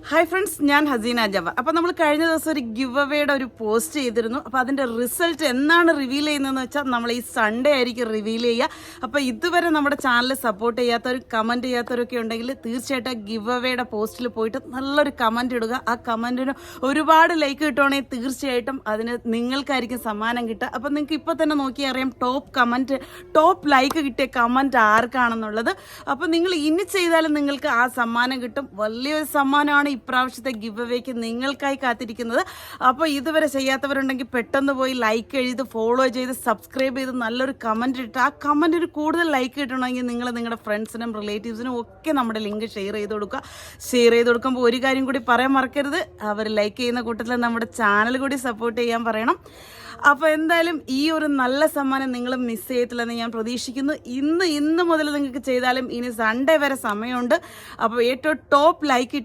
Hi friends, ഞാൻ Hasina Java. അപ്പോൾ നമ്മൾ കഴിഞ്ഞ ദിവസം ഒരു ഗിവ് അവേയുടെ ഒരു പോസ്റ്റ് ചെയ്തിരുന്നു. അപ്പോൾ അതിൻ്റെ റിസൾട്ട് എന്നാണ് റിവീൽ ചെയ്യുന്നതെന്ന് വെച്ചാൽ നമ്മൾ ഈ സൺഡേ ആയിരിക്കും റിവീൽ ചെയ്യുക. അപ്പോൾ ഇതുവരെ നമ്മുടെ ചാനൽ സപ്പോർട്ട് ചെയ്യാത്തവരും കമൻറ്റ് ചെയ്യാത്തവരൊക്കെ ഉണ്ടെങ്കിൽ തീർച്ചയായിട്ടും ഗിവ് അവേയുടെ പോസ്റ്റിൽ പോയിട്ട് നല്ലൊരു കമൻറ്റ് ഇടുക. ആ കമൻറ്റിന് ഒരുപാട് ലൈക്ക് കിട്ടുവാണെങ്കിൽ തീർച്ചയായിട്ടും അതിന് നിങ്ങൾക്കായിരിക്കും സമ്മാനം കിട്ടുക. അപ്പോൾ നിങ്ങൾക്ക് ഇപ്പോൾ തന്നെ നോക്കി അറിയാം ടോപ്പ് ലൈക്ക് കിട്ടിയ കമൻറ്റ് ആർക്കാണെന്നുള്ളത്. അപ്പോൾ നിങ്ങൾ ഇനി ചെയ്താലും നിങ്ങൾക്ക് ആ സമ്മാനം കിട്ടും. വലിയൊരു സമ്മാനമാണ് ഇപ്രാവശ്യത്തെ ഗിവ് അവേക്ക് നിങ്ങൾക്കായി കാത്തിരിക്കുന്നത്. അപ്പോൾ ഇതുവരെ ചെയ്യാത്തവരുണ്ടെങ്കിൽ പെട്ടെന്ന് പോയി ലൈക്ക് എഴുതി ഫോളോ ചെയ്ത് സബ്സ്ക്രൈബ് ചെയ്ത് നല്ലൊരു കമൻറ്റ് ഇട്ട് ആ കമൻറ്റിന് കൂടുതൽ ലൈക്ക് കിട്ടണമെങ്കിൽ നിങ്ങൾ നിങ്ങളുടെ ഫ്രണ്ട്സിനും റിലേറ്റീവ്സിനും ഒക്കെ നമ്മുടെ ലിങ്ക് ഷെയർ ചെയ്ത് കൊടുക്കുക. ഷെയർ ചെയ്ത് കൊടുക്കുമ്പോൾ ഒരു കാര്യം കൂടി പറയാൻ മറക്കരുത്, അവർ ലൈക്ക് ചെയ്യുന്ന കൂട്ടത്തിൽ നമ്മുടെ ചാനൽ കൂടി സപ്പോർട്ട് ചെയ്യാൻ പറയണം. അപ്പോൾ എന്തായാലും ഈ ഒരു നല്ല സമ്മാനം നിങ്ങൾ മിസ് ചെയ്യത്തില്ലെന്ന് ഞാൻ പ്രതീക്ഷിക്കുന്നു. ഇന്ന് മുതൽ നിങ്ങൾക്ക് ചെയ്താലും ഇനി സൺഡേ വരെ സമയമുണ്ട്. അപ്പോൾ ഏറ്റവും ടോപ്പ് ലൈക്ക് ഇട്ട